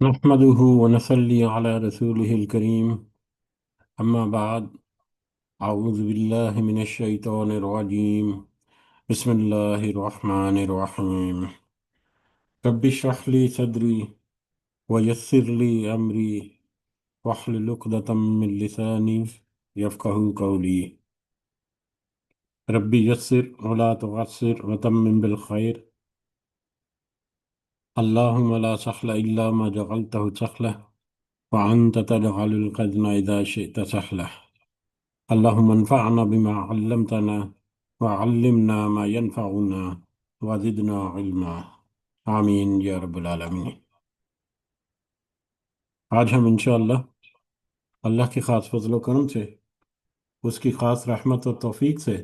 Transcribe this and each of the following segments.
نحمده ونصلي على رسوله الكريم. أما بعد، أعوذ بالله من الشيطان الرجيم. بسم الله الرحمن الرحيم. رب اشرح لي صدري ويسر لي أمري واحلل عقدة من لساني يفقهوا قولي. ربي يسر ولا تعسر وتمم بالخير. اللهم لا سهل إلا ما جعلته سهلا وأنت تجعل الحزن إذا شئت سهلا. اللهم انفعنا بما علمتنا وعلمنا ما ينفعنا وزدنا علما. آمین یا رب العالمین۔ آج ہم انشاءاللہ اللہ کی خاص فضل و کرم سے، اس کی خاص رحمت و توفیق سے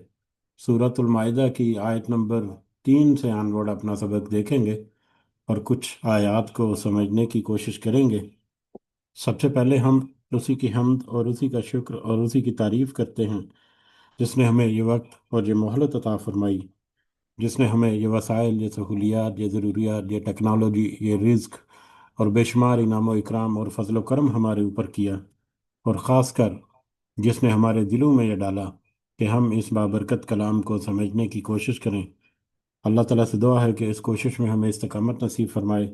سورۃ المائدہ کی آیت نمبر 3 سے آنورڈ اپنا سبق دیکھیں گے اور کچھ آیات کو سمجھنے کی کوشش کریں گے۔ سب سے پہلے ہم اسی کی حمد اور اسی کا شکر اور اسی کی تعریف کرتے ہیں جس نے ہمیں یہ وقت اور یہ مہلت عطا فرمائی، جس نے ہمیں یہ وسائل، یہ سہولیات، یہ ضروریات، یہ ٹیکنالوجی، یہ رزق اور بے شمار انعام و اکرام اور فضل و کرم ہمارے اوپر کیا، اور خاص کر جس نے ہمارے دلوں میں یہ ڈالا کہ ہم اس بابرکت کلام کو سمجھنے کی کوشش کریں۔ اللہ تعالیٰ سے دعا ہے کہ اس کوشش میں ہمیں استقامت نصیب فرمائے،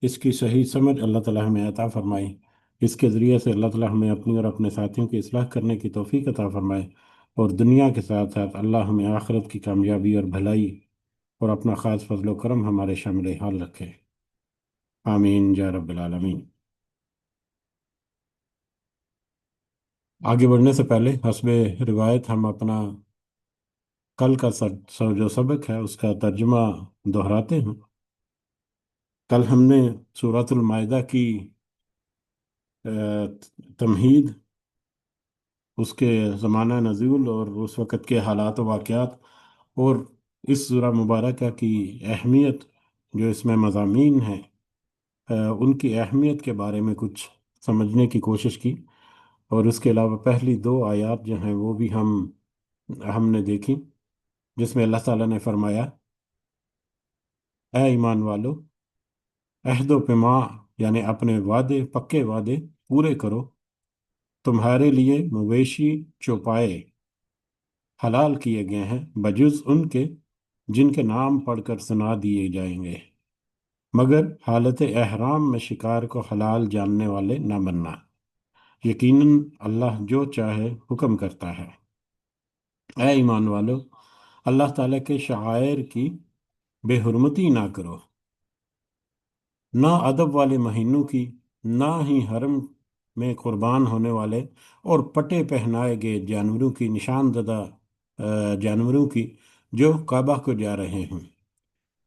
اس کی صحیح سمجھ اللہ تعالیٰ ہمیں عطا فرمائے، اس کے ذریعے سے اللہ تعالیٰ ہمیں اپنی اور اپنے ساتھیوں کی اصلاح کرنے کی توفیق عطا فرمائے، اور دنیا کے ساتھ ساتھ اللہ ہمیں آخرت کی کامیابی اور بھلائی اور اپنا خاص فضل و کرم ہمارے شامل حال رکھے۔ آمین یا رب العالمین۔ آگے بڑھنے سے پہلے حسب روایت ہم اپنا کل کا جو سبق ہے اس کا ترجمہ دہراتے ہیں۔ کل ہم نے سورۃ المائدہ کی تمہید، اس کے زمانہ نزول اور اس وقت کے حالات و واقعات، اور اس سورہ مبارکہ کی اہمیت جو اس میں مضامین ہیں ان کی اہمیت کے بارے میں کچھ سمجھنے کی کوشش کی، اور اس کے علاوہ پہلی 2 آیات جو ہیں وہ بھی ہم نے دیکھی، جس میں اللہ تعالیٰ نے فرمایا، اے ایمان والو، عہد و پیما یعنی اپنے وعدے، پکے وعدے پورے کرو، تمہارے لیے مویشی چوپائے حلال کیے گئے ہیں بجز ان کے جن کے نام پڑھ کر سنا دیے جائیں گے، مگر حالت احرام میں شکار کو حلال جاننے والے نہ بننا، یقیناً اللہ جو چاہے حکم کرتا ہے۔ اے ایمان والو، اللہ تعالیٰ کے شعائر کی بے حرمتی نہ کرو، نہ ادب والے مہینوں کی، نہ ہی حرم میں قربان ہونے والے اور پٹے پہنائے گئے جانوروں کی، نشان زدہ جانوروں کی جو کعبہ کو جا رہے ہیں،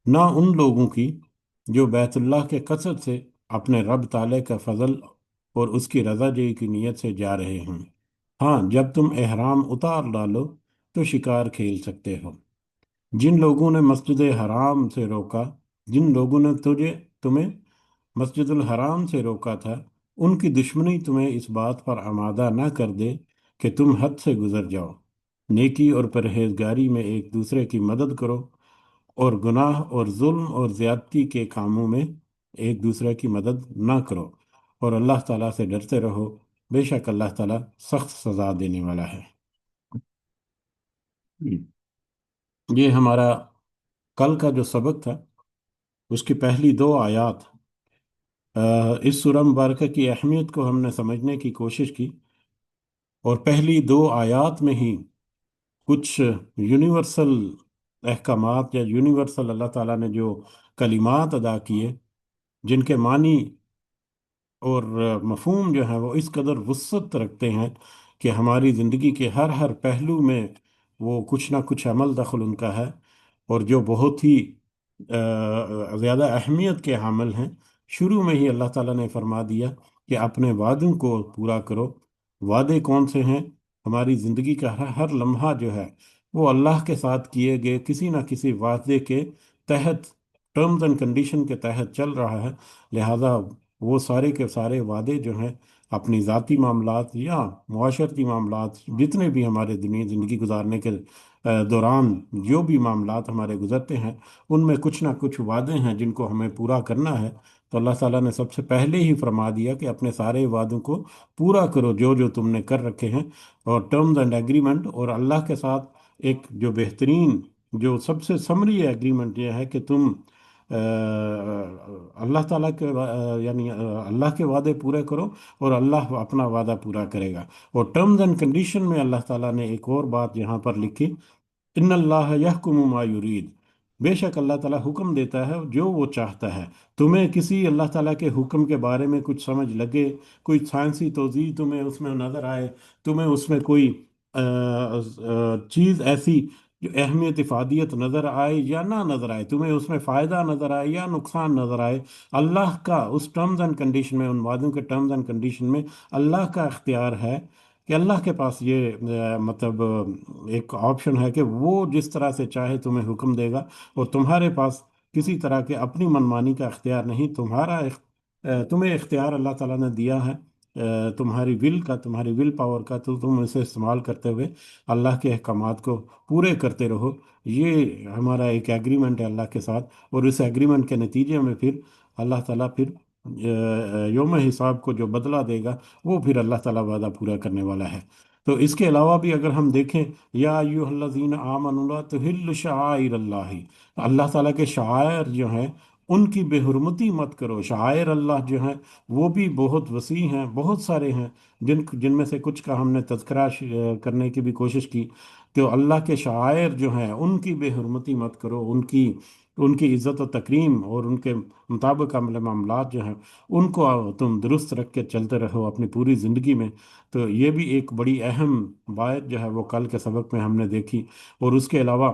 نہ ان لوگوں کی جو بیت اللہ کے قصد سے اپنے رب تعالیٰ کا فضل اور اس کی رضا جوئی کی نیت سے جا رہے ہیں۔ ہاں، جب تم احرام اتار ڈالو تو شکار کھیل سکتے ہو۔ جن لوگوں نے مسجد حرام سے روکا، جن لوگوں نے تمہیں مسجد الحرام سے روکا تھا، ان کی دشمنی تمہیں اس بات پر آمادہ نہ کر دے کہ تم حد سے گزر جاؤ۔ نیکی اور پرہیزگاری میں ایک دوسرے کی مدد کرو، اور گناہ اور ظلم اور زیادتی کے کاموں میں ایک دوسرے کی مدد نہ کرو، اور اللہ تعالیٰ سے ڈرتے رہو، بے شک اللہ تعالیٰ سخت سزا دینے والا ہے۔ یہ ہمارا کل کا جو سبق تھا، اس کی پہلی 2 آیات اس سورہ مبارکہ کی اہمیت کو ہم نے سمجھنے کی کوشش کی، اور پہلی 2 آیات میں ہی کچھ یونیورسل احکامات یا یونیورسل اللہ تعالیٰ نے جو کلمات ادا کیے، جن کے معنی اور مفہوم جو ہیں وہ اس قدر وسعت رکھتے ہیں کہ ہماری زندگی کے ہر پہلو میں وہ کچھ نہ کچھ عمل دخل ان کا ہے، اور جو بہت ہی زیادہ اہمیت کے حامل ہیں۔ شروع میں ہی اللہ تعالیٰ نے فرما دیا کہ اپنے وعدوں کو پورا کرو۔ وعدے کون سے ہیں؟ ہماری زندگی کا ہر لمحہ جو ہے وہ اللہ کے ساتھ کیے گئے کسی نہ کسی وعدے کے تحت، ٹرمز اینڈ کنڈیشن کے تحت چل رہا ہے، لہذا وہ سارے کے سارے وعدے جو ہیں اپنی ذاتی معاملات یا معاشرتی معاملات، جتنے بھی ہمارے دنیا زندگی گزارنے کے دوران جو بھی معاملات ہمارے گزرتے ہیں، ان میں کچھ نہ کچھ وعدے ہیں جن کو ہمیں پورا کرنا ہے۔ تو اللہ تعالیٰ نے سب سے پہلے ہی فرما دیا کہ اپنے سارے وعدوں کو پورا کرو جو جو تم نے کر رکھے ہیں، اور ٹرمز اینڈ ایگریمنٹ، اور اللہ کے ساتھ ایک جو بہترین، جو سب سے سمری ایگریمنٹ یہ ہے کہ تم اللہ تعالیٰ کے یعنی اللہ کے وعدے پورے کرو، اور اللہ اپنا وعدہ پورا کرے گا۔ اور ٹرمز اینڈ کنڈیشن میں اللہ تعالیٰ نے ایک اور بات یہاں پر لکھی، ان اللہ یحکم ما یرید، بے شک اللہ تعالیٰ حکم دیتا ہے جو وہ چاہتا ہے۔ تمہیں کسی اللہ تعالیٰ کے حکم کے بارے میں کچھ سمجھ لگے، کوئی سائنسی توضیح تمہیں اس میں نظر آئے، تمہیں اس میں کوئی چیز ایسی جو اہمیت افادیت نظر آئے یا نہ نظر آئے، تمہیں اس میں فائدہ نظر آئے یا نقصان نظر آئے، اللہ کا اس ٹرمز اینڈ کنڈیشن میں، ان وعدوں کے ٹرمز اینڈ کنڈیشن میں اللہ کا اختیار ہے کہ اللہ کے پاس یہ مطلب ایک آپشن ہے کہ وہ جس طرح سے چاہے تمہیں حکم دے گا، اور تمہارے پاس کسی طرح کے اپنی منمانی کا اختیار نہیں، تمہیں اختیار اللہ تعالیٰ نے دیا ہے تمہاری ول کا، تمہاری ول پاور کا، تو تم اسے استعمال کرتے ہوئے اللہ کے احکامات کو پورے کرتے رہو۔ یہ ہمارا ایک ایگریمنٹ ہے اللہ کے ساتھ، اور اس ایگریمنٹ کے نتیجے میں پھر اللہ تعالیٰ پھر یوم حساب کو جو بدلہ دے گا، وہ پھر اللہ تعالیٰ وعدہ پورا کرنے والا ہے۔ تو اس کے علاوہ بھی اگر ہم دیکھیں، یا ایھا الذین آمنوا لا تحلوا شعائر اللہ، اللہ تعالیٰ کے شعائر جو ہیں ان کی بے حرمتی مت کرو۔ شعائر اللہ جو ہیں وہ بھی بہت وسیع ہیں، بہت سارے ہیں، جن میں سے کچھ کا ہم نے تذکرہ کرنے کی بھی کوشش کی۔ تو اللہ کے شعائر جو ہیں ان کی بے حرمتی مت کرو، ان کی عزت و تکریم اور ان کے مطابق عمل معاملات جو ہیں ان کو تم درست رکھ کے چلتے رہو اپنی پوری زندگی میں۔ تو یہ بھی ایک بڑی اہم بات جو ہے وہ کل کے سبق میں ہم نے دیکھی۔ اور اس کے علاوہ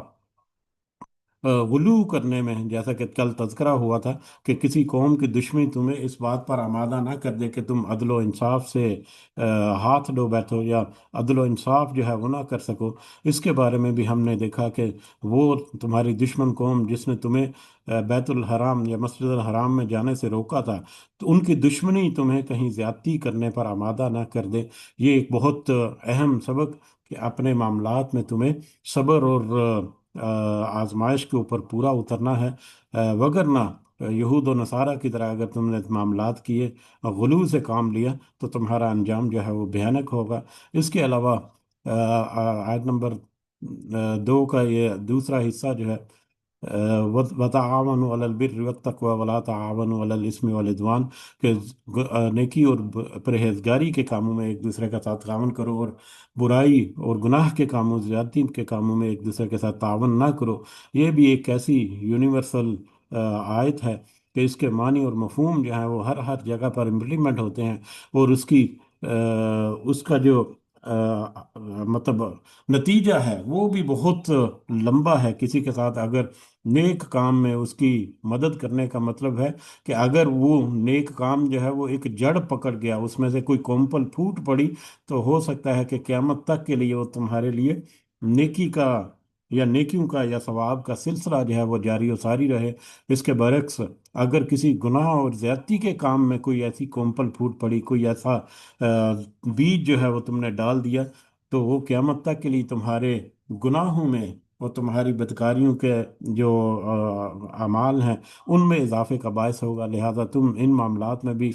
غلو کرنے میں، جیسا کہ کل تذکرہ ہوا تھا کہ کسی قوم کی دشمنی تمہیں اس بات پر آمادہ نہ کر دے کہ تم عدل و انصاف سے ہاتھ دھو بیٹھو، یا عدل و انصاف جو ہے وہ نہ کر سکو۔ اس کے بارے میں بھی ہم نے دیکھا کہ وہ تمہاری دشمن قوم جس نے تمہیں بیت الحرام یا مسجد الحرام میں جانے سے روکا تھا، تو ان کی دشمنی تمہیں کہیں زیادتی کرنے پر آمادہ نہ کر دے۔ یہ ایک بہت اہم سبق کہ اپنے معاملات میں تمہیں صبر اور آزمائش کے اوپر پورا اترنا ہے، وگرنہ یہود و نصارہ کی طرح اگر تم نے معاملات کیے، غلو سے کام لیا، تو تمہارا انجام جو ہے وہ بھیانک ہوگا۔ اس کے علاوہ آیت نمبر 2 کا یہ دوسرا حصہ جو ہے، وَتَعَاوَنُوا عَلَى الْبِرِّ وَالتَّقْوَى وَلَا تَعَاوَنُوا عَلَى الْإِثْمِ وَالْعُدْوَانِ، کہ نیکی اور پرہیزگاری کے کاموں میں ایک دوسرے کا ساتھ تعاون کرو، اور برائی اور گناہ کے کاموں، زیادتی کے کاموں میں ایک دوسرے کے ساتھ تعاون نہ کرو۔ یہ بھی ایک ایسی یونیورسل آیت ہے کہ اس کے معنی اور مفہوم جو ہیں وہ ہر ہر جگہ پر امپلیمنٹ ہوتے ہیں، اور اس کا جو مطلب نتیجہ ہے وہ بھی بہت لمبا ہے۔ کسی کے ساتھ اگر نیک کام میں اس کی مدد کرنے کا مطلب ہے کہ اگر وہ نیک کام جو ہے وہ ایک جڑ پکڑ گیا، اس میں سے کوئی کومپل پھوٹ پڑی، تو ہو سکتا ہے کہ قیامت تک کے لیے وہ تمہارے لیے نیکی کا یا نیکیوں کا یا ثواب کا سلسلہ جو ہے وہ جاری و ساری رہے۔ اس کے برعکس اگر کسی گناہ اور زیادتی کے کام میں کوئی ایسی کومپل پھوٹ پڑی، کوئی ایسا بیج جو ہے وہ تم نے ڈال دیا، تو وہ قیامت تک کے لیے تمہارے گناہوں میں اور تمہاری بدکاریوں کے جو اعمال ہیں ان میں اضافے کا باعث ہوگا۔ لہذا تم ان معاملات میں بھی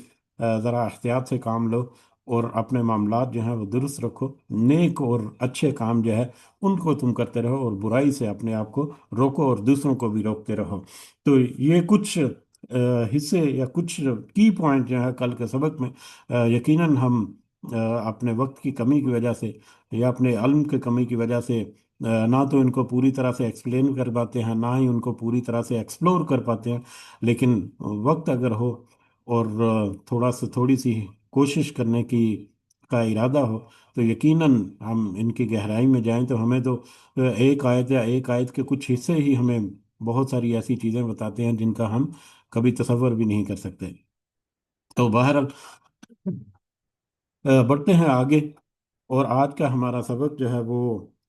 ذرا احتیاط سے کام لو، اور اپنے معاملات جو ہیں وہ درست رکھو، نیک اور اچھے کام جو ہے ان کو تم کرتے رہو، اور برائی سے اپنے آپ کو روکو اور دوسروں کو بھی روکتے رہو۔ تو یہ کچھ حصے یا کچھ کی پوائنٹ جو ہے کل کے سبق میں، یقیناً ہم اپنے وقت کی کمی کی وجہ سے یا اپنے علم کی کمی کی وجہ سے نہ تو ان کو پوری طرح سے ایکسپلین کر پاتے ہیں، نہ ہی ان کو پوری طرح سے ایکسپلور کر پاتے ہیں۔ لیکن وقت اگر ہو اور تھوڑی سی کوشش کرنے کا ارادہ ہو، تو یقیناً ہم ان کی گہرائی میں جائیں تو ہمیں تو ایک آیت یا ایک آیت کے کچھ حصے ہی ہمیں بہت ساری ایسی چیزیں بتاتے ہیں جن کا ہم کبھی تصور بھی نہیں کر سکتے۔ تو بہرحال بڑھتے ہیں آگے، اور آج کا ہمارا سبق جو ہے وہ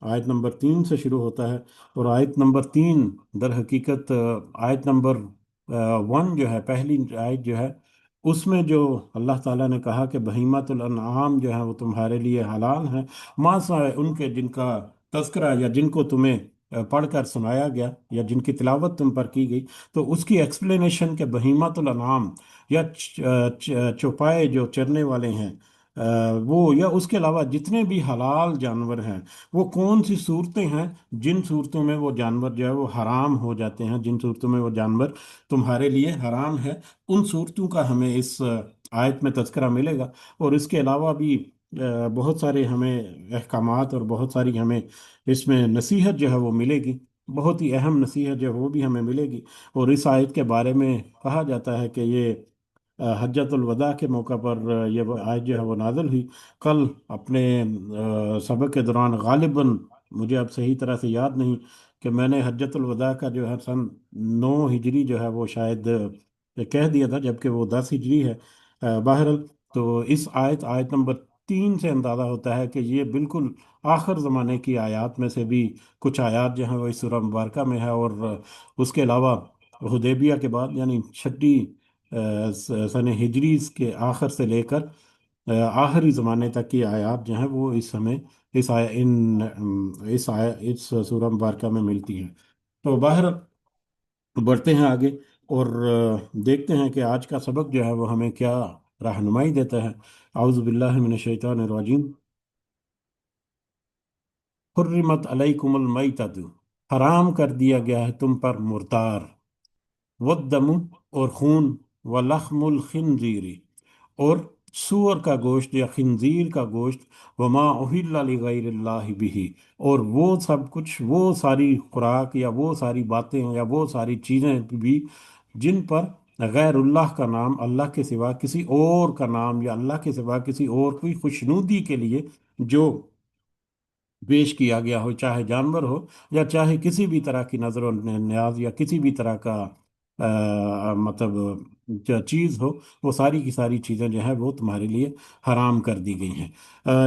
آیت نمبر 3 سے شروع ہوتا ہے۔ اور آیت نمبر 3 در حقیقت آیت نمبر 1 جو ہے، پہلی آیت جو ہے، اس میں جو اللہ تعالیٰ نے کہا کہ بہیمۃ الانعام جو ہے وہ تمہارے لیے حلال ہیں، ماں سوائے ان کے جن کا تذکرہ یا جن کو تمہیں پڑھ کر سنایا گیا یا جن کی تلاوت تم پر کی گئی، تو اس کی ایکسپلینیشن کہ بہیمۃ الانعام یا چوپائے جو چرنے والے ہیں، وہ یا اس کے علاوہ جتنے بھی حلال جانور ہیں، وہ کون سی صورتیں ہیں جن صورتوں میں وہ جانور جو ہے وہ حرام ہو جاتے ہیں، جن صورتوں میں وہ جانور تمہارے لیے حرام ہے، ان صورتوں کا ہمیں اس آیت میں تذکرہ ملے گا۔ اور اس کے علاوہ بھی بہت سارے ہمیں احکامات اور بہت ساری ہمیں اس میں نصیحت جو ہے وہ ملے گی، بہت ہی اہم نصیحت جو ہے وہ بھی ہمیں ملے گی۔ اور اس آیت کے بارے میں کہا جاتا ہے کہ یہ حجۃ الوداع کے موقع پر یہ آیت جو ہے وہ نازل ہوئی۔ کل اپنے سبق کے دوران غالباً، مجھے اب صحیح طرح سے یاد نہیں کہ میں نے حجۃ الوداع کا جو ہے سن 9 ہجری جو ہے وہ شاید کہہ دیا تھا، جبکہ وہ 10 ہجری ہے۔ بہرحال، تو اس آیت نمبر 3 سے اندازہ ہوتا ہے کہ یہ بالکل آخر زمانے کی آیات میں سے بھی کچھ آیات جو ہیں وہ اس سورہ مبارکہ میں ہے۔ اور اس کے علاوہ حدیبیہ کے بعد، یعنی چھٹی سن ہجری کے آخر سے لے کر آخری زمانے تک کی آیات جو ہیں وہ اس ہمیں اس آیا ان اس آیا اس سورہ مبارکہ میں ملتی ہیں۔ تو باہر بڑھتے ہیں آگے اور دیکھتے ہیں کہ آج کا سبق جو ہے وہ ہمیں کیا رہنمائی دیتا ہے۔ اعوذ باللہ من الشیطان الرجیم۔ حرمت علیکم المیتۃ، حرام کر دیا گیا ہے تم پر مردار، والدم، اور خون، ولحم الخنزیر، اور سور کا گوشت یا خنزیر کا گوشت، وما اہل لغیر اللہ بھی، اور وہ سب کچھ، وہ ساری خوراک یا وہ ساری باتیں یا وہ ساری چیزیں بھی جن پر غیر اللہ کا نام، اللہ کے سوا کسی اور کا نام یا اللہ کے سوا کسی اور کی خوشنودی کے لیے جو پیش کیا گیا ہو، چاہے جانور ہو یا چاہے کسی بھی طرح کی نظر و نیاز یا کسی بھی طرح کا مطلب جو چیز ہو، وہ ساری کی ساری چیزیں جو ہے وہ تمہارے لیے حرام کر دی گئی ہیں۔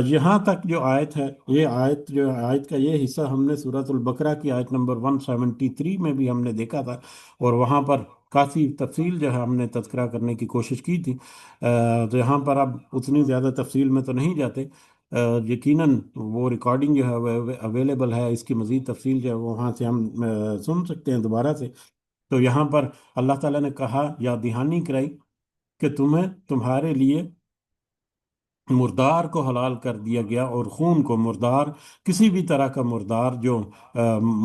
یہاں تک جو آیت ہے، یہ آیت کا یہ حصہ ہم نے سورۃ البقرہ کی آیت نمبر 173 میں بھی ہم نے دیکھا تھا، اور وہاں پر کافی تفصیل جو ہے ہم نے تذکرہ کرنے کی کوشش کی تھی۔ تو یہاں پر اب اتنی زیادہ تفصیل میں تو نہیں جاتے۔ یقیناً وہ ریکارڈنگ جو ہے وہ اویلیبل ہے، اس کی مزید تفصیل جو ہے وہ وہاں سے ہم سن سکتے ہیں دوبارہ سے۔ تو یہاں پر اللہ تعالیٰ نے کہا یا دہانی کرائی کہ تمہارے لیے مردار کو حلال کر دیا گیا، اور خون کو، مردار کسی بھی طرح کا مردار جو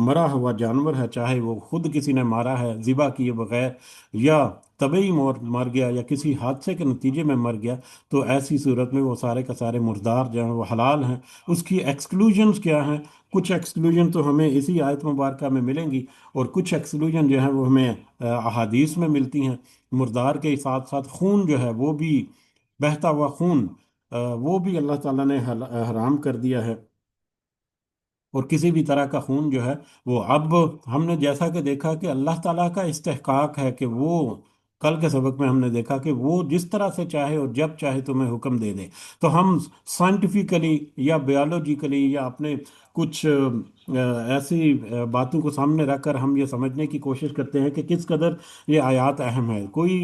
مرا ہوا جانور ہے، چاہے وہ خود کسی نے مارا ہے ذبح کیے بغیر، یا طبعی مر گیا یا کسی حادثے کے نتیجے میں مر گیا، تو ایسی صورت میں وہ سارے کا سارے مردار جو ہیں وہ حلال ہیں۔ اس کی ایکسکلوژنز کیا ہیں؟ کچھ ایکسکلوژن تو ہمیں اسی آیت مبارکہ میں ملیں گی، اور کچھ ایکسکلوژن جو ہیں وہ ہمیں احادیث میں ملتی ہیں۔ مردار کے ساتھ ساتھ خون جو ہے وہ بھی، بہتا ہوا خون، وہ بھی اللہ تعالیٰ نے حرام کر دیا ہے۔ اور کسی بھی طرح کا خون جو ہے وہ، اب ہم نے جیسا کہ دیکھا کہ اللہ تعالیٰ کا استحقاق ہے کہ وہ، کل کے سبق میں ہم نے دیکھا کہ وہ جس طرح سے چاہے اور جب چاہے تمہیں حکم دے دے۔ تو ہم سائنٹیفیکلی یا بیالوجیکلی یا اپنے کچھ ایسی باتوں کو سامنے رکھ کر ہم یہ سمجھنے کی کوشش کرتے ہیں کہ کس قدر یہ آیات اہم ہے۔ کوئی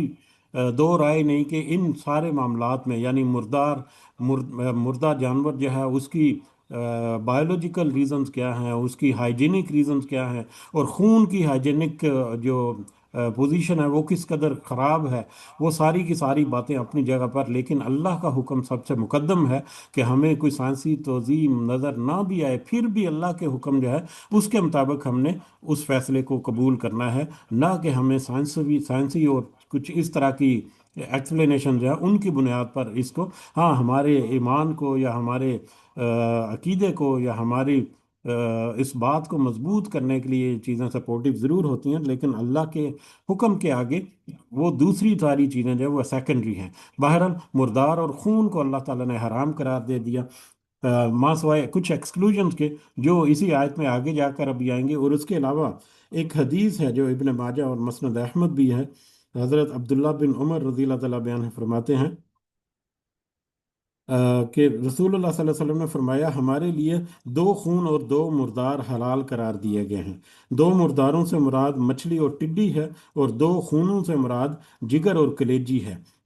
دو رائے نہیں کہ ان سارے معاملات میں، یعنی مردہ جانور جو ہے اس کی بایولوجیکل ریزنز کیا ہیں، اس کی ہائیجینک ریزنز کیا ہیں، اور خون کی ہائیجینک جو پوزیشن ہے وہ کس قدر خراب ہے، وہ ساری کی ساری باتیں اپنی جگہ پر، لیکن اللہ کا حکم سب سے مقدم ہے کہ ہمیں کوئی سائنسی توضیح نظر نہ بھی آئے، پھر بھی اللہ کے حکم جو ہے اس کے مطابق ہم نے اس فیصلے کو قبول کرنا ہے، نہ کہ ہمیں سائنسی اور کچھ اس طرح کی ایکسپلینیشن جو ہے ان کی بنیاد پر اس کو، ہاں ہمارے ایمان کو یا ہمارے عقیدے کو یا ہماری اس بات کو مضبوط کرنے کے لیے یہ چیزیں سپورٹیو ضرور ہوتی ہیں، لیکن اللہ کے حکم کے آگے وہ دوسری ساری چیزیں جو ہے وہ سیکنڈری ہیں۔ بہرحال مردار اور خون کو اللہ تعالیٰ نے حرام قرار دے دیا، ماں سوائے کچھ ایکسکلوژنس کے جو اسی آیت میں آگے جا کر ابھی آئیں گے۔ اور اس کے علاوہ ایک حدیث ہے جو ابن ماجہ اور مسند احمد بھی ہے، حضرت عبداللہ بن عمر رضی اللہ تعالیٰ بیان فرماتے ہیں کہ رسول اللہ صلی اللہ علیہ وسلم نے فرمایا، ہمارے لیے 2 خون اور 2 مردار حلال قرار دیے گئے ہیں۔ 2 مرداروں سے مراد مچھلی اور ٹڈی ہے، اور 2 خونوں سے مراد جگر اور کلیجی ہے۔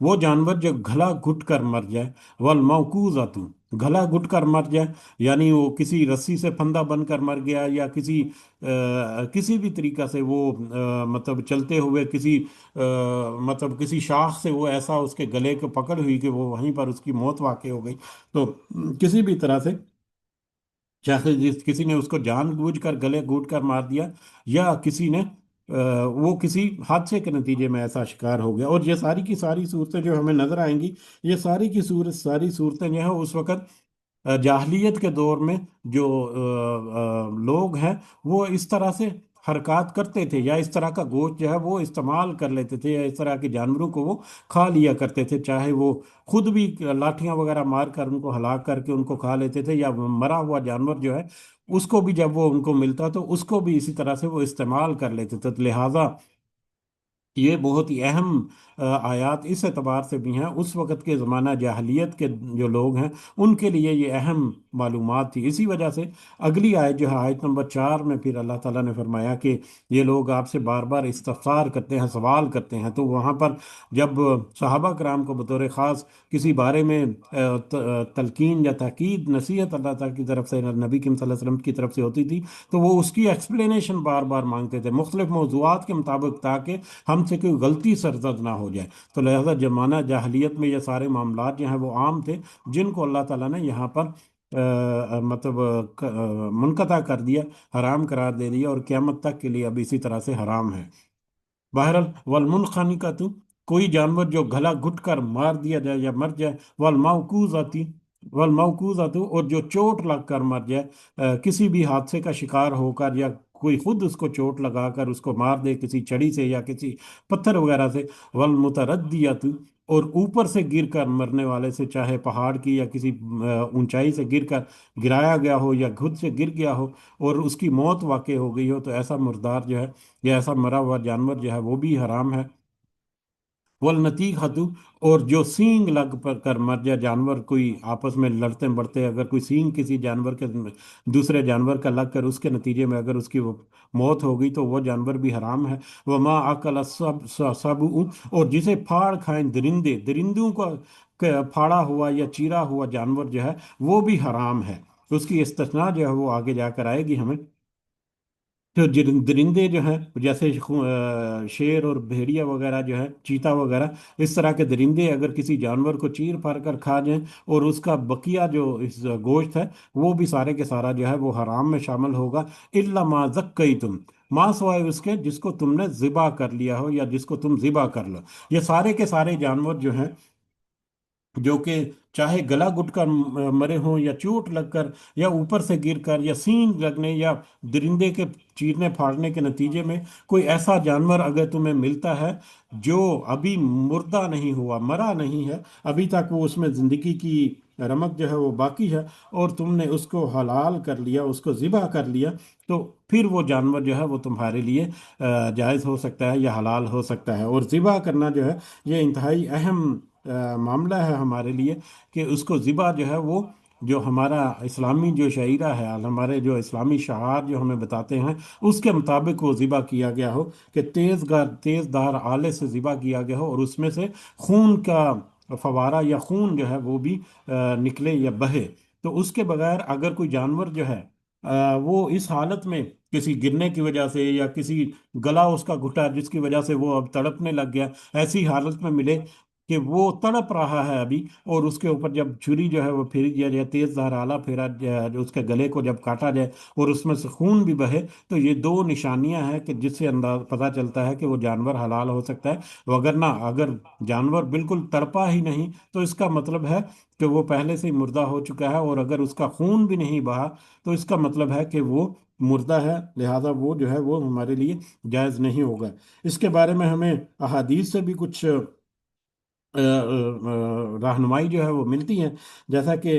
وہ جانور جو گلا گھٹ کر مر جائے، والموقوذۃ، گلا گھٹ کر مر جائے، یعنی وہ کسی رسی سے پھندا بن کر مر گیا، یا کسی بھی طریقہ سے وہ مطلب چلتے ہوئے کسی مطلب کسی شاخ سے وہ ایسا اس کے گلے کو پکڑ ہوئی کہ وہ وہیں پر اس کی موت واقع ہو گئی، تو کسی بھی طرح سے، چاہے کسی نے اس کو جان بوجھ کر گلے گھونٹ کر مار دیا، یا کسی نے وہ کسی حادثے کے نتیجے میں ایسا شکار ہو گیا، اور یہ ساری کی ساری صورتیں جو ہمیں نظر آئیں گی، یہ ساری صورتیں جو ہیں اس وقت جاہلیت کے دور میں جو لوگ ہیں وہ اس طرح سے حرکات کرتے تھے، یا اس طرح کا گوشت جو ہے وہ استعمال کر لیتے تھے، یا اس طرح کے جانوروں کو وہ کھا لیا کرتے تھے، چاہے وہ خود بھی لاٹھیاں وغیرہ مار کر ان کو ہلاک کر کے ان کو کھا لیتے تھے، یا مرا ہوا جانور جو ہے اس کو بھی جب وہ ان کو ملتا تو اس کو بھی اسی طرح سے وہ استعمال کر لیتے تھے، لہٰذا یہ بہت ہی اہم آیات اس اعتبار سے بھی ہیں، اس وقت کے زمانہ جاہلیت کے جو لوگ ہیں ان کے لیے یہ اہم معلومات تھی، اسی وجہ سے اگلی آیت جو ہے آیت نمبر 4 میں پھر اللہ تعالیٰ نے فرمایا کہ یہ لوگ آپ سے بار بار استفسار کرتے ہیں، سوال کرتے ہیں، تو وہاں پر جب صحابہ کرام کو بطور خاص کسی بارے میں تلقین یا تاکید نصیحت اللہ تعالیٰ کی طرف سے، نبی کریم صلی اللہ علیہ وسلم کی طرف سے ہوتی تھی، تو وہ اس کی ایکسپلینیشن بار بار مانگتے تھے مختلف موضوعات کے مطابق، تاکہ ہم سے کوئی غلطی سرزد نہ ہو جائے، تو لہذا زمانہ جاہلیت میں یہ سارے معاملات جو ہیں وہ عام تھے، جن کو اللہ تعالیٰ نے یہاں پر مطلب منقطع کر دیا، حرام قرار دے دیا، اور قیامت تک کے لیے اب اسی طرح سے حرام ہے۔ بہرحال والمنخنقۃ، کوئی جانور جو گلا گھٹ کر مار دیا جائے یا مر جائے، والموقوذۃ، والموقوذۃ، اور جو چوٹ لگ کر مر جائے، کسی بھی حادثے کا شکار ہو کر، یا کوئی خود اس کو چوٹ لگا کر اس کو مار دے کسی چھڑی سے یا کسی پتھر وغیرہ سے، والمتردیۃ، اور اوپر سے گر کر مرنے والے سے، چاہے پہاڑ کی یا کسی اونچائی سے گر کر گرایا گیا ہو، یا خود سے گر گیا ہو اور اس کی موت واقع ہو گئی ہو، تو ایسا مردار جو ہے یا ایسا مرا ہوا جانور جو ہے وہ بھی حرام ہے۔ والنطیخۃ، اور جو سینگ لگ پر کر مر جائے جانور، کوئی آپس میں لڑتے بڑھتے اگر کوئی سینگ کسی جانور کے دوسرے جانور کا لگ کر اس کے نتیجے میں اگر اس کی وہ موت ہو گئی تو وہ جانور بھی حرام ہے۔ وما اکل السبع، اور جسے پھاڑ کھائیں درندے، درندوں کو پھاڑا ہوا یا چیرا ہوا جانور جو ہے وہ بھی حرام ہے، اس کی استثناء جو ہے وہ آگے جا کر آئے گی ہمیں۔ جو درندے جو ہیں جیسے شیر اور بھیڑیا وغیرہ جو ہے، چیتا وغیرہ، اس طرح کے درندے اگر کسی جانور کو چیر پھاڑ کر کھا جائیں، اور اس کا بقیہ جو اس گوشت ہے وہ بھی سارے کے سارا جو ہے وہ حرام میں شامل ہوگا، الا ما ذکیتم، ماں سوائے اس کے جس کو تم نے ذبح کر لیا ہو یا جس کو تم ذبح کر لو، یہ سارے کے سارے جانور جو ہیں جو کہ چاہے گلا گھٹ کر مرے ہوں، یا چوٹ لگ کر، یا اوپر سے گر کر، یا سینگ لگنے، یا درندے کے چیرنے پھاڑنے کے نتیجے میں کوئی ایسا جانور اگر تمہیں ملتا ہے جو ابھی مردہ نہیں ہوا، مرا نہیں ہے، ابھی تک وہ اس میں زندگی کی رمق جو ہے وہ باقی ہے، اور تم نے اس کو حلال کر لیا، اس کو ذبح کر لیا، تو پھر وہ جانور جو ہے وہ تمہارے لیے جائز ہو سکتا ہے یا حلال ہو سکتا ہے، اور ذبح کرنا جو ہے یہ انتہائی اہم معاملہ ہے ہمارے لیے، کہ اس کو ذبح جو ہے وہ جو ہمارا اسلامی جو شعیرہ ہے، ہمارے جو اسلامی شعار جو ہمیں بتاتے ہیں اس کے مطابق وہ ذبح کیا گیا ہو، کہ تیز دھار آلے سے ذبح کیا گیا ہو، اور اس میں سے خون کا فوارہ یا خون جو ہے وہ بھی نکلے یا بہے، تو اس کے بغیر اگر کوئی جانور جو ہے وہ اس حالت میں کسی گرنے کی وجہ سے، یا کسی گلا اس کا گھٹا جس کی وجہ سے وہ اب تڑپنے لگ گیا، ایسی حالت میں ملے کہ وہ تڑپ رہا ہے ابھی، اور اس کے اوپر جب چھری جو ہے وہ پھیری دیا جائے، تیز دھار آلہ پھیرا جائے، جو اس کے گلے کو جب کاٹا جائے اور اس میں سے خون بھی بہے، تو یہ دو نشانیاں ہیں کہ جس سے انداز پتہ چلتا ہے کہ وہ جانور حلال ہو سکتا ہے، وگرنہ اگر جانور بالکل تڑپا ہی نہیں تو اس کا مطلب ہے کہ وہ پہلے سے ہی مردہ ہو چکا ہے، اور اگر اس کا خون بھی نہیں بہا تو اس کا مطلب ہے کہ وہ مردہ ہے، لہذا وہ جو ہے وہ ہمارے لیے جائز نہیں ہوگا۔ اس کے بارے میں ہمیں احادیث سے بھی کچھ رہنمائی جو ہے وہ ملتی ہے، جیسا کہ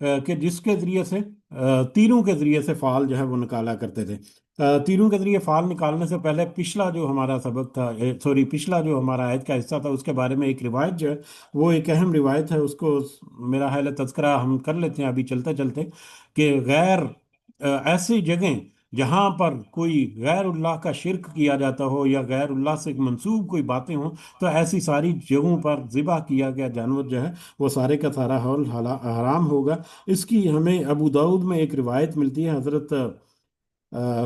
کہ جس کے ذریعے سے تیروں کے ذریعے سے فال جو ہے وہ نکالا کرتے تھے۔ تیروں کے ذریعے فال نکالنے سے پہلے پچھلا جو ہمارا سبق تھا، سوری پچھلا جو ہمارا آیت کا حصہ تھا، اس کے بارے میں ایک روایت جو ہے، وہ ایک اہم روایت ہے، اس کو میرا خیال ہے تذکرہ ہم کر لیتے ہیں ابھی چلتے چلتے، کہ ایسی جگہیں جہاں پر کوئی غیر اللہ کا شرک کیا جاتا ہو یا غیر اللہ سے منسوب کوئی باتیں ہوں، تو ایسی ساری جگہوں پر ذبح کیا گیا جانور جو ہے وہ سارے کا سارا حرام ہوگا۔ اس کی ہمیں ابو داؤد میں ایک روایت ملتی ہے، حضرت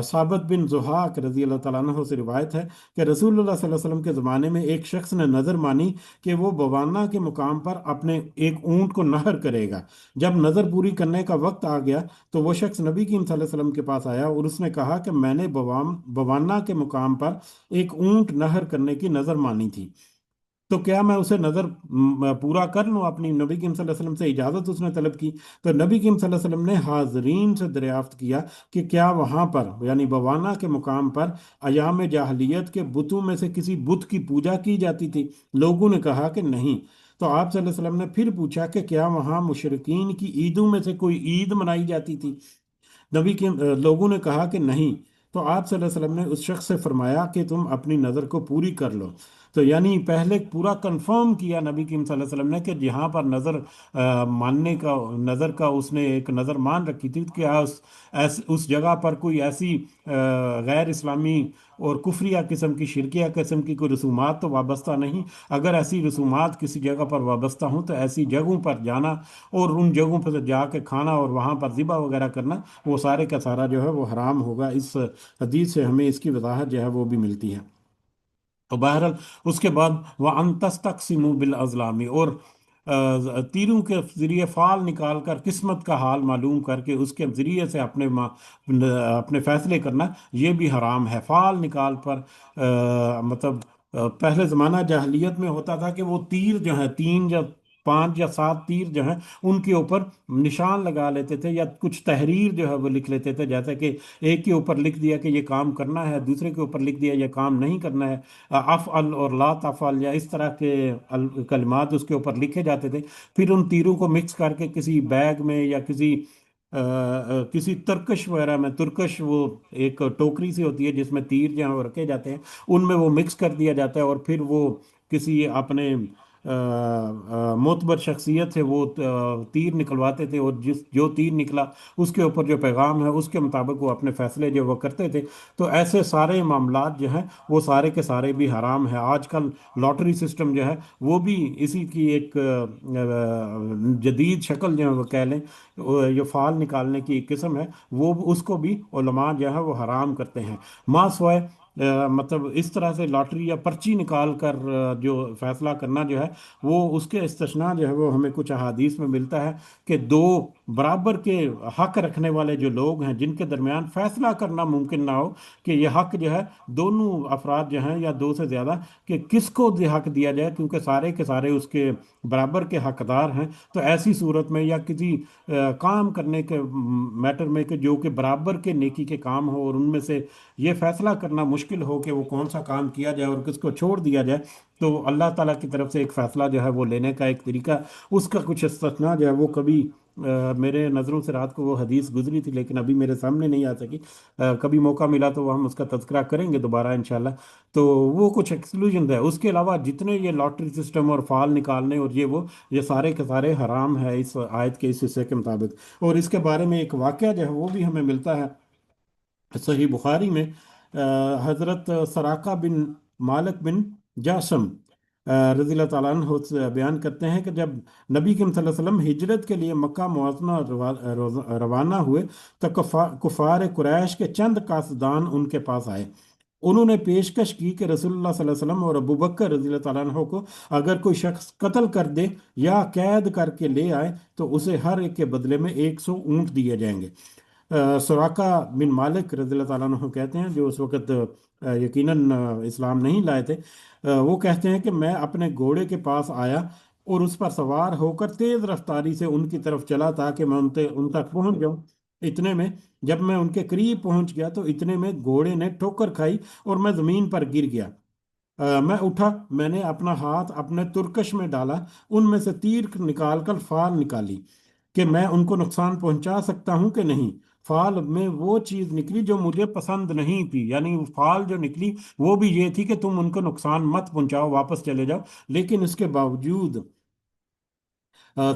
ثابت بن ضحاک رضی اللہ تعالیٰ عنہ سے روایت ہے کہ رسول اللہ صلی اللہ علیہ وسلم کے زمانے میں ایک شخص نے نظر مانی کہ وہ بوانہ کے مقام پر اپنے ایک اونٹ کو نہر کرے گا۔ جب نظر پوری کرنے کا وقت آ گیا تو وہ شخص نبی کریم صلی اللہ علیہ وسلم کے پاس آیا اور اس نے کہا کہ میں نے بوانہ کے مقام پر ایک اونٹ نہر کرنے کی نظر مانی تھی، تو کیا میں اسے نظر پورا کر لوں؟ اپنی نبی کریم صلی اللہ علیہ وسلم سے اجازت اس نے طلب کی، تو نبی کریم صلی اللہ علیہ وسلم نے حاضرین سے دریافت کیا کہ کیا وہاں پر یعنی بوانہ کے مقام پر ایام جاہلیت کے بتوں میں سے کسی بت کی پوجا کی جاتی تھی؟ لوگوں نے کہا کہ نہیں۔ تو آپ صلی اللہ علیہ وسلم نے پھر پوچھا کہ کیا وہاں مشرقین کی عیدوں میں سے کوئی عید منائی جاتی تھی؟ نبی کے لوگوں نے کہا کہ نہیں۔ تو آپ صلی اللہ علیہ وسلم نے اس شخص سے فرمایا کہ تم اپنی نظر کو پوری کر لو۔ تو یعنی پہلے پورا کنفرم کیا نبی کریم صلی اللہ علیہ وسلم نے کہ جہاں پر نظر ماننے کا، نظر کا اس نے ایک نظر مان رکھی تھی، کہ اس جگہ پر کوئی ایسی غیر اسلامی اور کفریہ قسم کی، شرکیہ قسم کی کوئی رسومات تو وابستہ نہیں۔ اگر ایسی رسومات کسی جگہ پر وابستہ ہوں تو ایسی جگہوں پر جانا اور ان جگہوں پر جا کے کھانا اور وہاں پر ذبح وغیرہ کرنا، وہ سارے کا سارا جو ہے وہ حرام ہوگا۔ اس حدیث سے ہمیں اس کی وضاحت جو ہے وہ بھی ملتی ہے۔ تو بہرحال اس کے بعد وہ انتستقسموا بالازلامی، اور تیروں کے ذریعے فال نکال کر قسمت کا حال معلوم کر کے اس کے ذریعے سے اپنے فیصلے کرنا، یہ بھی حرام ہے۔ فال نکال پر مطلب پہلے زمانہ جاہلیت میں ہوتا تھا کہ وہ تیر جو ہیں، 3 یا 5 یا 7 تیر جو ہیں، ان کے اوپر نشان لگا لیتے تھے یا کچھ تحریر جو ہے وہ لکھ لیتے تھے، جیسے کہ ایک کے اوپر لکھ دیا کہ یہ کام کرنا ہے، دوسرے کے اوپر لکھ دیا یہ کام نہیں کرنا ہے، افعل اور لا تفعل یا اس طرح کے کلمات اس کے اوپر لکھے جاتے تھے۔ پھر ان تیروں کو مکس کر کے کسی بیگ میں یا کسی ترکش وغیرہ میں، ترکش وہ ایک ٹوکری سی ہوتی ہے جس میں تیر جو ہیں وہ رکھے جاتے ہیں، ان میں وہ مکس کر دیا جاتا ہے، اور پھر وہ کسی اپنے معتبر شخصیت سے وہ تیر نکلواتے تھے، اور جو تیر نکلا اس کے اوپر جو پیغام ہے اس کے مطابق وہ اپنے فیصلے جو وہ کرتے تھے۔ تو ایسے سارے معاملات جو ہیں وہ سارے کے سارے بھی حرام ہیں۔ آج کل لاٹری سسٹم جو ہے وہ بھی اسی کی ایک جدید شکل جو ہے وہ کہہ لیں، یہ فال نکالنے کی ایک قسم ہے، وہ اس کو بھی علماء جو ہے وہ حرام کرتے ہیں۔ ماں سوائے مطلب اس طرح سے لاٹری یا پرچی نکال کر جو فیصلہ کرنا جو ہے، وہ اس کے استثناء جو ہے وہ ہمیں کچھ احادیث میں ملتا ہے کہ دو برابر کے حق رکھنے والے جو لوگ ہیں جن کے درمیان فیصلہ کرنا ممکن نہ ہو کہ یہ حق جو ہے دونوں افراد جو ہیں یا دو سے زیادہ، کہ کس کو یہ حق دیا جائے، کیونکہ سارے کے سارے اس کے برابر کے حقدار ہیں، تو ایسی صورت میں یا کسی کام کرنے کے میٹر میں کہ جو کہ برابر کے نیکی کے کام ہو اور ان میں سے یہ فیصلہ کرنا مشکل ہو کہ وہ کون سا کام کیا جائے اور کس کو چھوڑ دیا جائے، تو اللہ تعالیٰ کی طرف سے ایک فیصلہ جو ہے وہ لینے کا ایک طریقہ، اس کا کچھ استثناء جو ہے وہ کبھی میرے نظروں سے رات کو وہ حدیث گزری تھی لیکن ابھی میرے سامنے نہیں آ سکی، کبھی موقع ملا تو وہ ہم اس کا تذکرہ کریں گے دوبارہ انشاءاللہ۔ تو وہ کچھ ایکسکلوژن ہے، اس کے علاوہ جتنے یہ لاٹری سسٹم اور فال نکالنے اور یہ سارے کے سارے حرام ہے اس آیت کے اس حصے کے مطابق۔ اور اس کے بارے میں ایک واقعہ جو ہے وہ بھی ہمیں ملتا ہے صحیح بخاری میں، حضرت سراقہ بن مالک بن جاسم رضی اللہ تعالیٰ عنہ سے بیان کرتے ہیں کہ جب نبی کریم صلی اللہ علیہ وسلم ہجرت کے لیے مکہ معظمہ روانہ ہوئے تو کفار قریش کے چند قاصدان ان کے پاس آئے۔ انہوں نے پیشکش کی کہ رسول اللہ صلی اللہ علیہ وسلم اور ابو بکر رضی اللہ تعالیٰ عنہ کو اگر کوئی شخص قتل کر دے یا قید کر کے لے آئے تو اسے ہر ایک کے بدلے میں 100 اونٹ دیے جائیں گے۔ سراقہ بن مالک رضی اللہ تعالیٰ عنہ کہتے ہیں، جو اس وقت یقیناً اسلام نہیں لائے تھے، وہ کہتے ہیں کہ میں اپنے گھوڑے کے پاس آیا اور اس پر سوار ہو کر تیز رفتاری سے ان کی طرف چلا تاکہ میں ان تک پہنچ جاؤں۔ اتنے میں جب میں ان کے قریب پہنچ گیا تو اتنے میں گھوڑے نے ٹھوکر کھائی اور میں زمین پر گر گیا۔ میں اٹھا، میں نے اپنا ہاتھ اپنے ترکش میں ڈالا، ان میں سے تیر نکال کر فال نکالی، کہ میں ان کو نقصان پہنچا سکتا ہوں کہ نہیں۔ فال میں وہ چیز نکلی جو مجھے پسند نہیں تھی، یعنی فال جو نکلی وہ بھی یہ تھی کہ تم ان کو نقصان مت پہنچاؤ، واپس چلے جاؤ۔ لیکن اس کے باوجود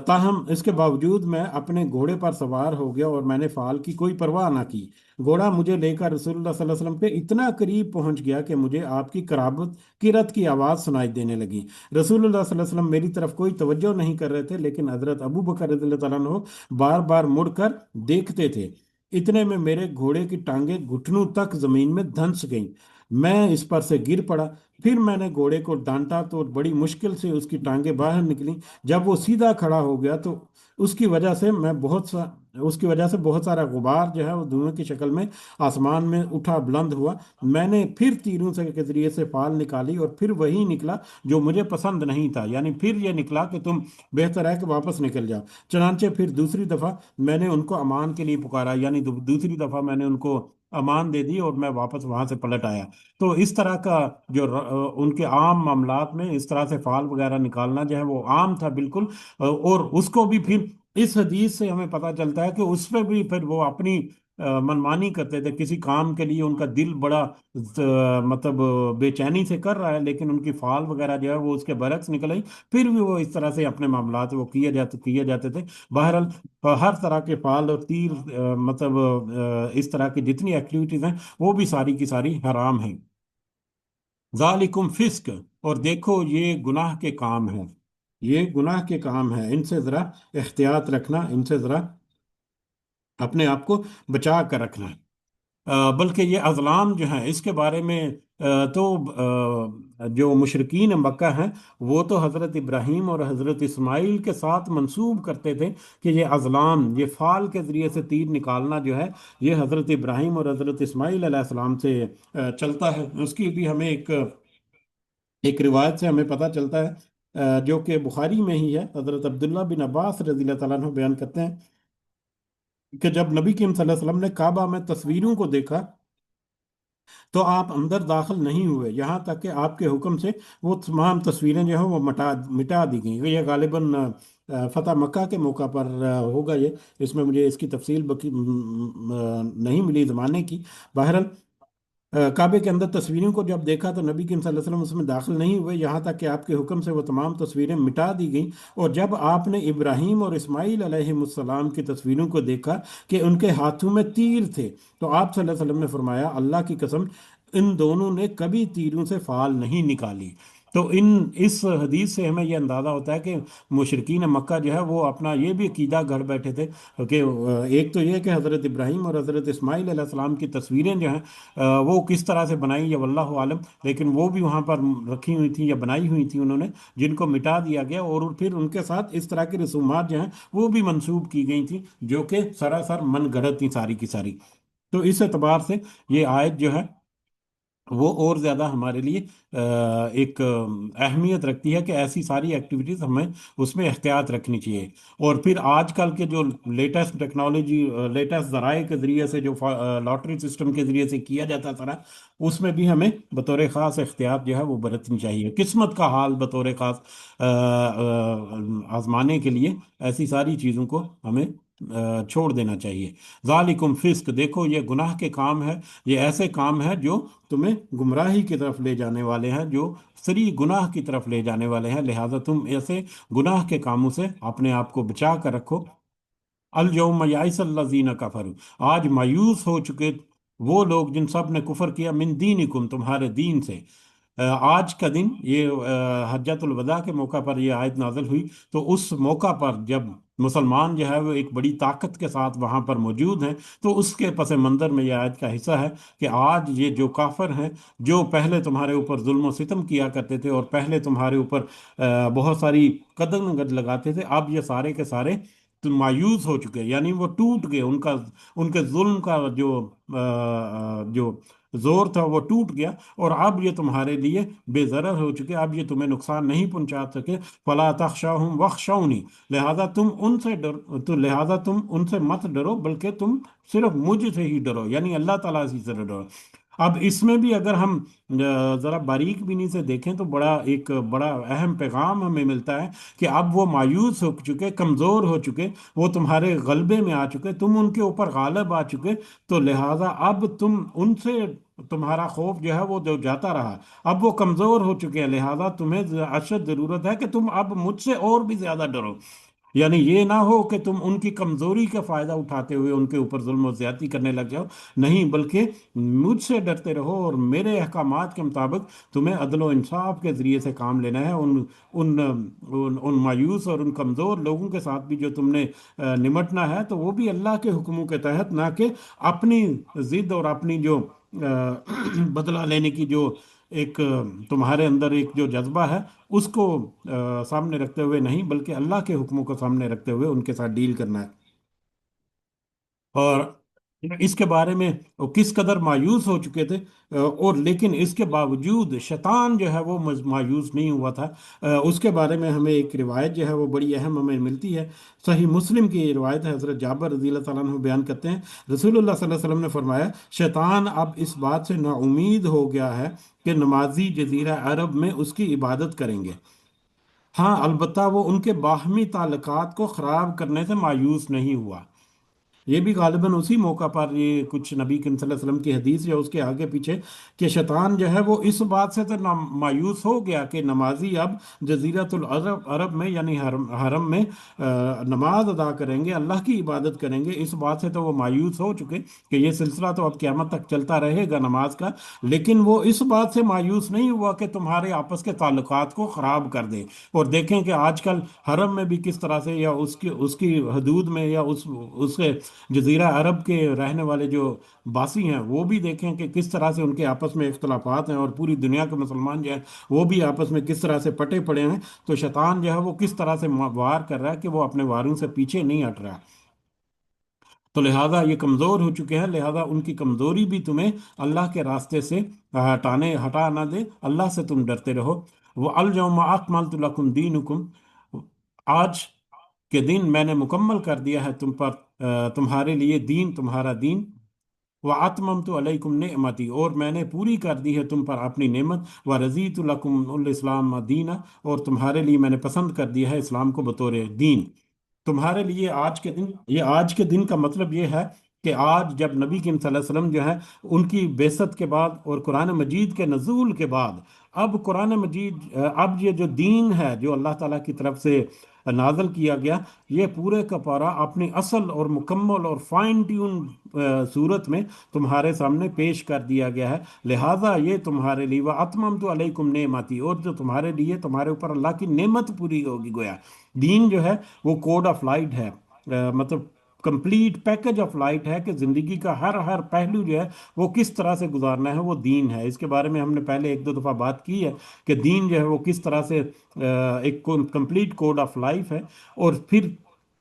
تاہم اس کے باوجود میں اپنے گھوڑے پر سوار ہو گیا اور میں نے فال کی کوئی پرواہ نہ کی۔ گھوڑا مجھے لے کر رسول اللہ صلی اللہ علیہ وسلم کے اتنا قریب پہنچ گیا کہ مجھے آپ کی قرابت کی رت کی آواز سنائی دینے لگی۔ رسول اللہ صلی اللہ علیہ وسلم میری طرف کوئی توجہ نہیں کر رہے تھے، لیکن حضرت ابو بکر رضی اللہ تعالیٰ عنہ بار بار مڑ کر دیکھتے تھے۔ اتنے میں میرے گھوڑے کی ٹانگیں گھٹنوں تک زمین میں دھنس گئیں، میں اس پر سے گر پڑا۔ پھر میں نے گھوڑے کو ڈانٹا تو بڑی مشکل سے اس کی ٹانگیں باہر نکلیں۔ جب وہ سیدھا کھڑا ہو گیا تو اس کی وجہ سے میں بہت سا اس کی وجہ سے بہت سارا غبار جو ہے وہ دھوئیں کی شکل میں آسمان میں اٹھا بلند ہوا۔ میں نے پھر تیروں سے کے ذریعے سے فال نکالی اور پھر وہی نکلا جو مجھے پسند نہیں تھا، یعنی پھر یہ نکلا کہ تم بہتر ہے کہ واپس نکل جاؤ۔ چنانچہ پھر دوسری دفعہ میں نے ان کو امان کے لیے پکارا، یعنی دوسری دفعہ میں نے ان کو امان دے دی اور میں واپس وہاں سے پلٹ آیا۔ تو اس طرح کا جو ان کے عام معاملات میں اس طرح سے فال وغیرہ نکالنا جو ہے وہ عام تھا بالکل۔ اور اس کو بھی پھر اس حدیث سے ہمیں پتہ چلتا ہے کہ اس پہ بھی پھر وہ اپنی منمانی کرتے تھے، کسی کام کے لیے ان کا دل بڑا مطلب بے چینی سے کر رہا ہے، لیکن ان کی فال وغیرہ جو ہے وہ اس کے برعکس نکل آئی، پھر بھی وہ اس طرح سے اپنے معاملات وہ کیے جاتے تھے۔ بہرحال ہر طرح کے فال اور تیر مطلب اس طرح کی جتنی ایکٹیویٹیز ہیں وہ بھی ساری کی ساری حرام ہیں۔ ذالکم فسق، اور دیکھو یہ گناہ کے کام ہیں، یہ گناہ کے کام ہیں، ان سے ذرا احتیاط رکھنا، ان سے ذرا اپنے آپ کو بچا کر رکھنا ہے۔ بلکہ یہ ازلام جو ہیں اس کے بارے میں تو جو مشرقین مکہ ہیں وہ تو حضرت ابراہیم اور حضرت اسماعیل کے ساتھ منسوب کرتے تھے کہ یہ ازلام، یہ فال کے ذریعے سے تیر نکالنا جو ہے یہ حضرت ابراہیم اور حضرت اسماعیل علیہ السلام سے چلتا ہے۔ اس کی بھی ہمیں ایک روایت سے ہمیں پتہ چلتا ہے، جو کہ بخاری میں ہی ہے۔ حضرت عبداللہ بن عباس رضی اللہ تعالیٰ عنہ بیان کرتے ہیں کہ جب نبی کریم صلی اللہ علیہ وسلم نے کعبہ میں تصویروں کو دیکھا تو آپ اندر داخل نہیں ہوئے، یہاں تک کہ آپ کے حکم سے وہ تمام تصویریں جو ہیں وہ مٹا دی گئیں۔ یہ غالباً فتح مکہ کے موقع پر ہوگا یہ، اس میں مجھے اس کی تفصیل نہیں ملی زمانے کی۔ بہرحال کعبے کے اندر تصویروں کو جب دیکھا تو نبی کریم صلی اللہ علیہ وسلم اس میں داخل نہیں ہوئے، یہاں تک کہ آپ کے حکم سے وہ تمام تصویریں مٹا دی گئیں۔ اور جب آپ نے ابراہیم اور اسماعیل علیہ السلام کی تصویروں کو دیکھا کہ ان کے ہاتھوں میں تیر تھے، تو آپ صلی اللہ علیہ وسلم نے فرمایا اللہ کی قسم ان دونوں نے کبھی تیروں سے فال نہیں نکالی۔ تو اس حدیث سے ہمیں یہ اندازہ ہوتا ہے کہ مشرکین مکہ جو ہے وہ اپنا یہ بھی عقیدہ گھڑ بیٹھے تھے کہ ایک تو یہ کہ حضرت ابراہیم اور حضرت اسماعیل علیہ السلام کی تصویریں جو ہیں وہ کس طرح سے بنائی یا واللہ عالم، لیکن وہ بھی وہاں پر رکھی ہوئی تھیں یا بنائی ہوئی تھیں انہوں نے، جن کو مٹا دیا گیا، اور پھر ان کے ساتھ اس طرح کی رسومات جو ہیں وہ بھی منسوب کی گئی تھیں جو کہ سراسر من گھڑت تھیں ساری کی ساری۔ تو اس اعتبار سے یہ آیت جو ہے وہ اور زیادہ ہمارے لیے ایک اہمیت رکھتی ہے کہ ایسی ساری ایکٹیویٹیز ہمیں اس میں احتیاط رکھنی چاہیے۔ اور پھر آج کل کے جو لیٹسٹ ٹیکنالوجی، لیٹسٹ ذرائع کے ذریعے سے جو لاٹری سسٹم کے ذریعے سے کیا جاتا تھا، اس میں بھی ہمیں بطور خاص احتیاط جو ہے وہ برتنی چاہیے، قسمت کا حال بطور خاص آزمانے کے لیے ایسی ساری چیزوں کو ہمیں چھوڑ دینا چاہیے۔ ذالکم فسق، دیکھو یہ گناہ کے کام ہے، یہ ایسے کام ہے جو تمہیں گمراہی کی طرف لے جانے والے ہیں، جو سری گناہ کی طرف لے جانے والے ہیں، لہذا تم ایسے گناہ کے کاموں سے اپنے آپ کو بچا کر رکھو۔ الیوم یئس الذین کفروا، آج مایوس ہو چکے وہ لوگ جن سب نے کفر کیا، من دینکم، تمہارے دین سے۔ آج کا دن یہ حجۃ الوداع کے موقع پر یہ آیت نازل ہوئی، تو اس موقع پر جب مسلمان جو ہے وہ ایک بڑی طاقت کے ساتھ وہاں پر موجود ہیں، تو اس کے پس منظر میں یہ آیت کا حصہ ہے کہ آج یہ جو کافر ہیں، جو پہلے تمہارے اوپر ظلم و ستم کیا کرتے تھے اور پہلے تمہارے اوپر بہت ساری قدم گد لگاتے تھے، اب یہ سارے کے سارے تو مایوس ہو چکے، یعنی وہ ٹوٹ گئے، ان کے ظلم کا جو زور تھا وہ ٹوٹ گیا، اور اب یہ تمہارے لیے بے ضرر ہو چکے، اب یہ تمہیں نقصان نہیں پہنچا سکے۔ فلا تخشاہم واخشونی، لہذا تم ان سے مت ڈرو، بلکہ تم صرف مجھ سے ہی ڈرو، یعنی اللہ تعالیٰ سے ڈرو۔ اب اس میں بھی اگر ہم ذرا باریک بینی سے دیکھیں تو بڑا اہم پیغام ہمیں ملتا ہے کہ اب وہ مایوس ہو چکے، کمزور ہو چکے، وہ تمہارے غلبے میں آ چکے، تم ان کے اوپر غالب آ چکے، تو لہٰذا اب تم ان سے تمہارا خوف جو ہے وہ جو جاتا رہا، اب وہ کمزور ہو چکے ہیں، لہٰذا تمہیں اشد ضرورت ہے کہ تم اب مجھ سے اور بھی زیادہ ڈرو۔ یعنی یہ نہ ہو کہ تم ان کی کمزوری کا فائدہ اٹھاتے ہوئے ان کے اوپر ظلم و زیادتی کرنے لگ جاؤ، نہیں، بلکہ مجھ سے ڈرتے رہو اور میرے احکامات کے مطابق تمہیں عدل و انصاف کے ذریعے سے کام لینا ہے۔ ان مایوس اور ان کمزور لوگوں کے ساتھ بھی جو تم نے نمٹنا ہے، تو وہ بھی اللہ کے حکموں کے تحت، نہ کہ اپنی ضد اور اپنی جو بدلہ لینے کی جو ایک تمہارے اندر ایک جو جذبہ ہے، اس کو سامنے رکھتے ہوئے نہیں، بلکہ اللہ کے حکموں کو سامنے رکھتے ہوئے ان کے ساتھ ڈیل کرنا ہے۔ اور اس کے بارے میں وہ کس قدر مایوس ہو چکے تھے، اور لیکن اس کے باوجود شیطان جو ہے وہ مایوس نہیں ہوا تھا۔ اس کے بارے میں ہمیں ایک روایت جو ہے وہ بڑی اہم ہمیں ملتی ہے، صحیح مسلم کی یہ روایت ہے، حضرت جابر رضی اللہ تعالیٰ عنہ بیان کرتے ہیں، رسول اللہ صلی اللہ علیہ وسلم نے فرمایا، شیطان اب اس بات سے نا امید ہو گیا ہے کہ نمازی جزیرہ عرب میں اس کی عبادت کریں گے۔ ہاں البتہ وہ ان کے باہمی تعلقات کو خراب کرنے سے مایوس نہیں ہوا۔ یہ بھی غالباً اسی موقع پر یہ کچھ نبی کریم صلی اللہ علیہ وسلم کی حدیث یا اس کے آگے پیچھے، کہ شیطان جو ہے وہ اس بات سے تو مایوس ہو گیا کہ نمازی اب جزیرۃ العرب عرب میں یعنی حرم میں نماز ادا کریں گے، اللہ کی عبادت کریں گے، اس بات سے تو وہ مایوس ہو چکے کہ یہ سلسلہ تو اب قیامت تک چلتا رہے گا نماز کا، لیکن وہ اس بات سے مایوس نہیں ہوا کہ تمہارے آپس کے تعلقات کو خراب کر دے۔ اور دیکھیں کہ آج کل حرم میں بھی کس طرح سے، یا اس کی حدود میں، یا اس کے جزیرہ عرب کے رہنے والے جو باسی ہیں، وہ بھی دیکھیں کہ کس طرح سے ان کے آپس میں اختلافات ہیں، اور پوری دنیا کے مسلمان جو ہیں وہ بھی آپس میں کس طرح سے پٹے پڑے ہیں۔ تو شیطان جو ہے وہ کس طرح سے وار کر رہا ہے کہ وہ اپنے واروں سے پیچھے نہیں ہٹ رہا۔ تو لہٰذا یہ کمزور ہو چکے ہیں، لہٰذا ان کی کمزوری بھی تمہیں اللہ کے راستے سے ہٹا نہ دے، اللہ سے تم ڈرتے رہو۔ وہ الجوم اکملت لکم دینکم، آج کے دن میں نے مکمل کر دیا ہے تم پر، تمہارے لیے دین، تمہارا دین۔ وَأَتْمَمْتُ عَلَيْكُمْ نِعْمَتِي، اور میں نے پوری کر دی ہے تم پر اپنی نعمت۔ وَرَضِيتُ لَكُمُ الْإِسْلَامَ دِينًا، اور تمہارے لیے میں نے پسند کر دیا ہے اسلام کو بطور دین۔ تمہارے لیے آج کے دن، یہ آج کے دن کا مطلب یہ ہے کہ آج جب نبی کریم صلی اللہ علیہ وسلم جو ہے ان کی بعثت کے بعد اور قرآن مجید کے نزول کے بعد، اب قرآن مجید، اب یہ جو دین ہے جو اللہ تعالیٰ کی طرف سے نازل کیا گیا، یہ پورے کا پورا اپنی اصل اور مکمل اور فائن ٹیون صورت میں تمہارے سامنے پیش کر دیا گیا ہے۔ لہٰذا یہ تمہارے لیے وَأَتْمَمْتُ عَلَيْكُمْ نِعْمَتِي، اور جو تمہارے لیے تمہارے اوپر اللہ کی نعمت پوری ہوگی، گویا دین جو ہے وہ کوڈ آف لائٹ ہے، مطلب کمپلیٹ پیکج آف لائٹ ہے، کہ زندگی کا ہر ہر پہلو جو ہے وہ کس طرح سے گزارنا ہے، وہ دین ہے۔ اس کے بارے میں ہم نے پہلے ایک دو دفعہ بات کی ہے کہ دین جو ہے وہ کس طرح سے ایک کمپلیٹ کوڈ آف لائف ہے۔ اور پھر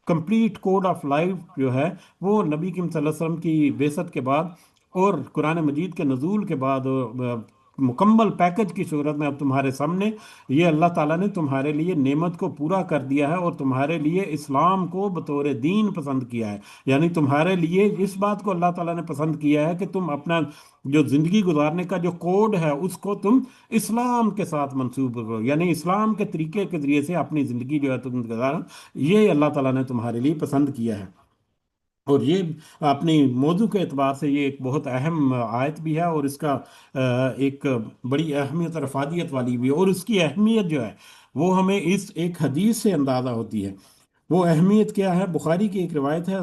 کمپلیٹ کوڈ آف لائف جو ہے وہ نبی کریم صلی اللہ علیہ وسلم کی بعثت کے بعد اور قرآن مجید کے نزول کے بعد مکمل پیکج کی صورت میں اب تمہارے سامنے یہ اللہ تعالیٰ نے تمہارے لیے نعمت کو پورا کر دیا ہے، اور تمہارے لیے اسلام کو بطور دین پسند کیا ہے۔ یعنی تمہارے لیے اس بات کو اللہ تعالیٰ نے پسند کیا ہے کہ تم اپنا جو زندگی گزارنے کا جو کوڈ ہے اس کو تم اسلام کے ساتھ منسوب کرو، یعنی اسلام کے طریقے کے ذریعے سے اپنی زندگی جو ہے تم گزارو، یہ اللہ تعالیٰ نے تمہارے لیے پسند کیا ہے۔ اور یہ اپنی موضوع کے اعتبار سے یہ ایک بہت اہم آیت بھی ہے، اور اس کا ایک بڑی اہمیت اور افادیت والی بھی ہے، اور اس کی اہمیت جو ہے وہ ہمیں اس ایک حدیث سے اندازہ ہوتی ہے۔ وہ اہمیت کیا ہے؟ بخاری کی ایک روایت ہے،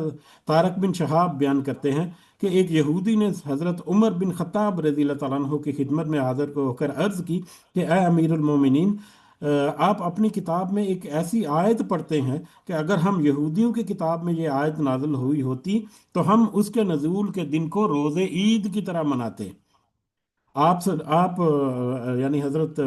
طارق بن شہاب بیان کرتے ہیں کہ ایک یہودی نے حضرت عمر بن خطاب رضی اللہ تعالیٰ عنہ کی خدمت میں حاضر ہو کر عرض کی کہ اے امیر المومنین، آپ اپنی کتاب میں ایک ایسی آیت پڑھتے ہیں کہ اگر ہم یہودیوں کی کتاب میں یہ آیت نازل ہوئی ہوتی تو ہم اس کے نزول کے دن کو روز عید کی طرح مناتے۔ آپ یعنی حضرت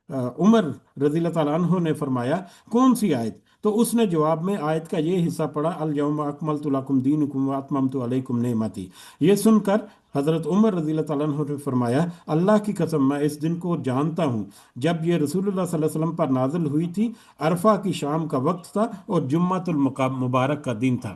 عمر رضی اللہ تعالیٰ عنہ نے فرمایا کون سی آیت؟ تو اس نے جواب میں آیت کا یہ حصہ پڑھا، الیوم اکملت لکم دینکم واتممت علیکم نعمتی۔ یہ سن کر حضرت عمر رضی اللہ تعالیٰ عنہ نے فرمایا اللہ کی قسم میں اس دن کو جانتا ہوں جب یہ رسول اللہ صلی اللہ علیہ وسلم پر نازل ہوئی تھی، عرفہ کی شام کا وقت تھا اور جمعۃ المبارک کا دن تھا۔